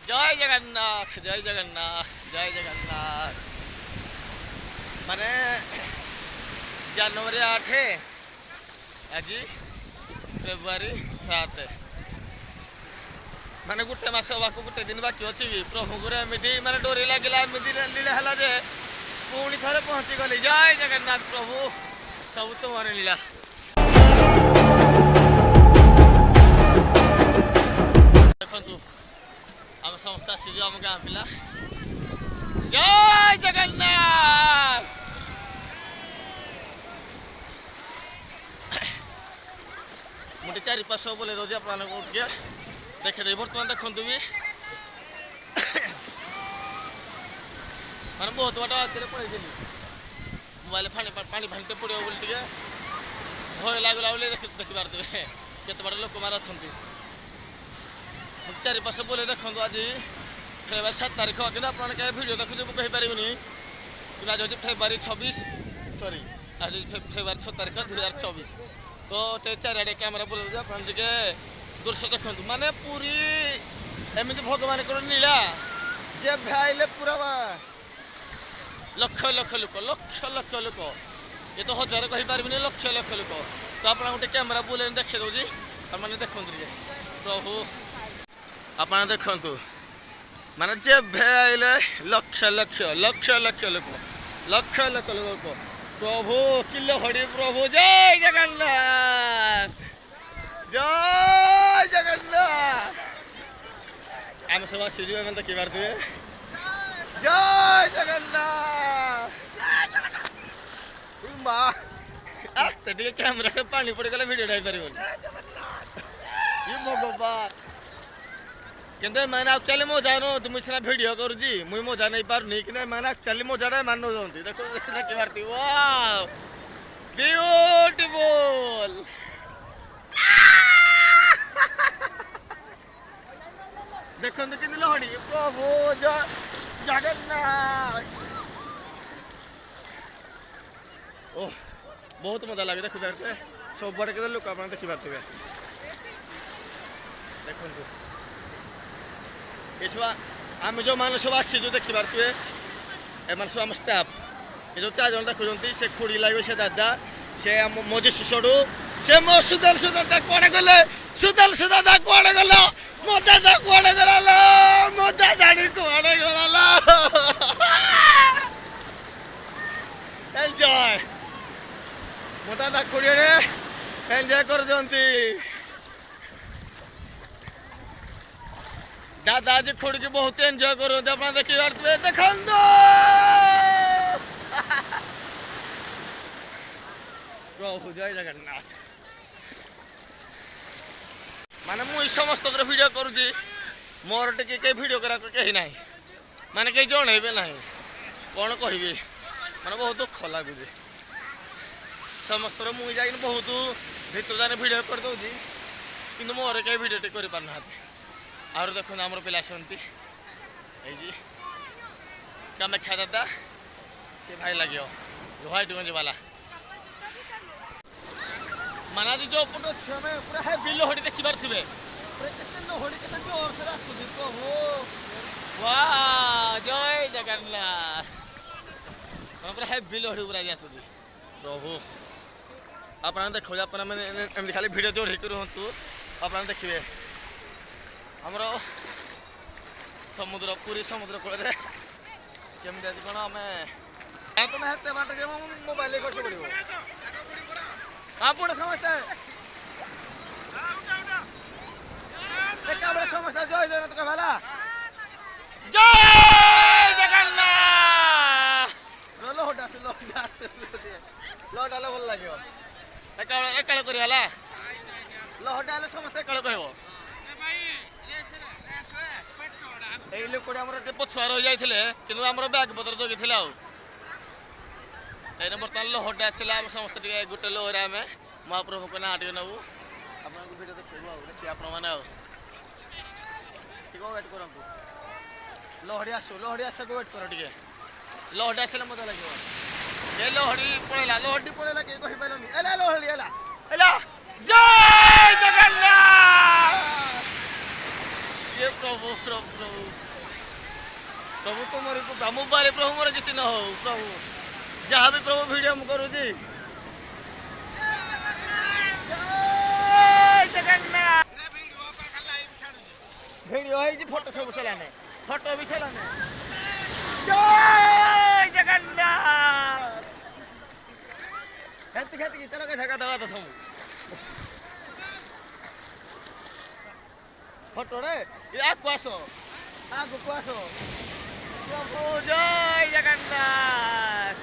जय जगन्नाथ जय जगन्नाथ जय जगन्नाथ माने जनवरी 8 आज फेब्रुआरी 7 माने गोटे मास हवा गोटे दिन बाकी अच्छी प्रभु को एमती माने डोरी लगे एमती लीला है जे पुणी थे पहुँची गली जय जगन्नाथ प्रभु सब तुम लीला देखु आम समस्त आसी आम गाँ पिला जय जगन्नाथ मुझे चारि पास बोले दौर अपने देखे बर्तमान देखु भी मैंने बहुत बाट आगे पड़े मोबाइल पानी फानी पड़ो बोली भय लगला बोले देखी पारे केत बाट लोक मैंने अच्छा चारि पास बोले देखो आज फेब्रुआरी 7 तारीख कि आपने क्या भिड देखुचे मुझे कहींपारे कि आज हूँ फेब्रुआरी 26 सरी आज फेब्रुआरी 6 तारीख 2024 तो चारिड़े कैमेरा बोले आप दृश्य देखु माने पूरी एमती भगवान को नीला जे भाईले पूरा लक्ष लक्ष लोक लक्ष लक्ष लोक ये तो हजार कहींपारे लक्ष लक्ष लोक तो आप गोटे कैमेरा बोले देखे दूसरी आपने देखते प्रभु आप देखु माने जे भाईले लक्ष लक्ष लक्ष लक्ष लोक लक्ष लक्ष लोक प्रभु किलो हड़ी प्रभु जय जगन्नाथ जय जगन्नाथ आम सब आसी देखी पारे जय जगन्नाथ आस्ते टे कैमेरा पानी पड़गला भिडियो पार भगवान कि मैंने एक्चुअली मजा तुम सीना भिड करुँगी मुझे मजा नहीं पार्नी कि मैंने एक्चुअली मजा मान देखो देखी पार्टी ब्यूटीफुल देखो कि लहड़ी प्रभु जगन्नाथ ओह बहुत मजा लगे देखो पारे सब बड़े के लोक आप देखी पारे देखो ये सब आम जो मान सब आसी जो देखी पारे एम सब आम स्टाफ ये जो 4 जन देखुं से खुड़ी लगे से दादा से मोजी शिशु से मो सुदल सुदा कड़े गले सुदल सुदा कड़े गल मो दादा कड़े गला मो दादा कड़े गला एंजॉय मो दादा खुड़ी एंजॉय कर दादा आज खुड़ी की बहुत एंजॉय करो अपना देखी पारे देखो प्रभु जय जगन्नाथ माने मुझे समस्त भिडियो करुँगी मोर टे कई भिड करा कहीं ना माने कहीं जनइबे ना कौन कह माने बहुत दुख लगुच समस्त मुझे जा बहुत भीतर जाने भिड कर दूसरी कि मोर कई भिड टे कर पारना आर देखो आमर पिला आसती कामाख्या दादा से भाई लगे व्हाइट गंज वाला माना जो पट पूरा हेवी लहड़ी देखी पारे लहड़ी के जोर से आसुदी प्रभु वाह जय जगन्नाथ पूरा हेवी लहड़ी पूरा आसुदी प्रभु आप देखो मैंने खाली भिड जोड़ी रुहतु आप देखिए आमर समुद्र पूरी समुद्र कूल केमी आज कौन आम तुम हेते बाट मोबाइल खस पड़ो हाँ पुणे समस्या समस्या जय जगन्नाथ कहला जय जगन्नाथ लहटा भल लगे एकाल कर लहटा समस्या एकाल कह ये लोक पछुआ रही जाते कि बैग पत्र जगी बर्तमान लहटा आसला समस्त गोटे लहर आम महाप्रभु को ना टे नबू आपको भिडियो देखिए आप वेट करूँ लहड़ी आस वेट कर टे लहड़ी आसले मजा लगे लहड़ी पड़ेगा किए कहींपारे लहड़ी जय जगन्नाथ ये प्रभु प्रभु प्रभु प्रभु तुमरी कृपा मोबाइल प्रभु मोर किसी न हो प्रभु जहाँ भी प्रभु वीडियो हम करू जी वीडियो है जी फोटो सब चलाने फोटो भी चलाने जय जगन्नाथ खेती खेती की चलो कैसा दवा तो सब फोटो रे ये आगो आसो प्रभु जय जगन्नाथ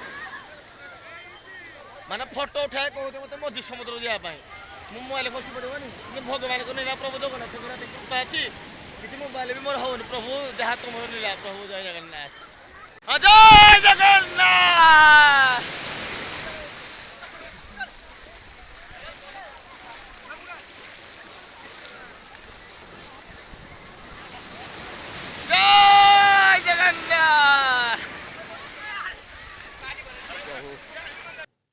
माने फोटो उठाए कहते मत मध्य समुद्र जावाई मोबाइल खसी पड़ोनी भगवान को नीला प्रभु जगन्नाथ कृपा अच्छी किसी मोबाइल भी मोर होनी प्रभु जहाँ तुम नीला प्रभु जय जगन्नाथ जय जगन्नाथ जय जगन्नाथ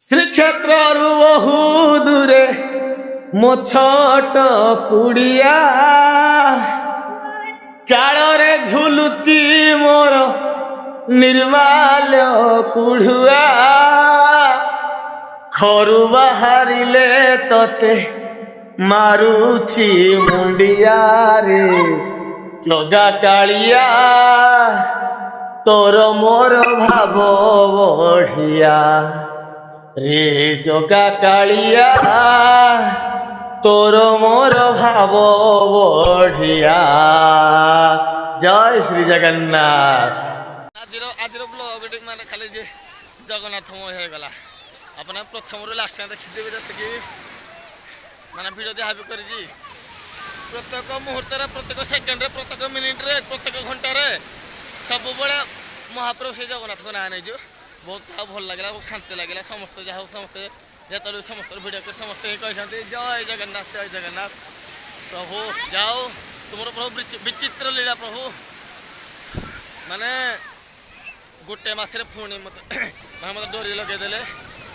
श्रीक्षेत्र बहु दूरे मो छोट कुड़िया चाଳରେ ଝୁଲୁଚି ମୋର ନିର୍ମାଲ୍ୟ କୁଢୁଆ ଘରୁ ବାହାରିଲେ ତତେ ମାରୁଛି ମୁଣ୍ଡିଆରେ ଜଗା କାଳିଆ ତୋର ମୋର ଭାବ ବଢିଆ रे जगा कालिया तोर मोर भाव बढ़िया जय श्री जगन्नाथ आज ब्लॉग माने खाली जे जगन्नाथ हो गला अपना प्रथम रु लास्ट देखी देबे जतकी माने वीडियो जहाँ भी कर प्रत्येक मुहूर्त प्रत्येक सेकेंड प्रत्येक मिनिट रे प्रत्येक घंटा रे सब बड़े महाप्रभु से जगन्नाथ को ना नहीं बहुत भल लगे बहुत शांति लगे समस्त जहाँ समस्ते जो समस्त भिडियो को समस्ते कहते जय जगन्नाथ प्रभु जाओ तुम प्रभु विचित्र लीला प्रभु माने गोटे मसरे पुणी मत डोरी लगेदे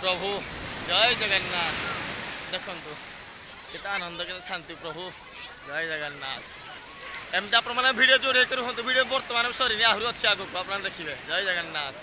प्रभु जय जगन्नाथ देखु केते आनंद के शांति प्रभु जय जगन्नाथ एमती आप भिडियो जोड़े भिडियो बर्तमान सरी आहरी अच्छी आगे आप देखिए जय जगन्नाथ।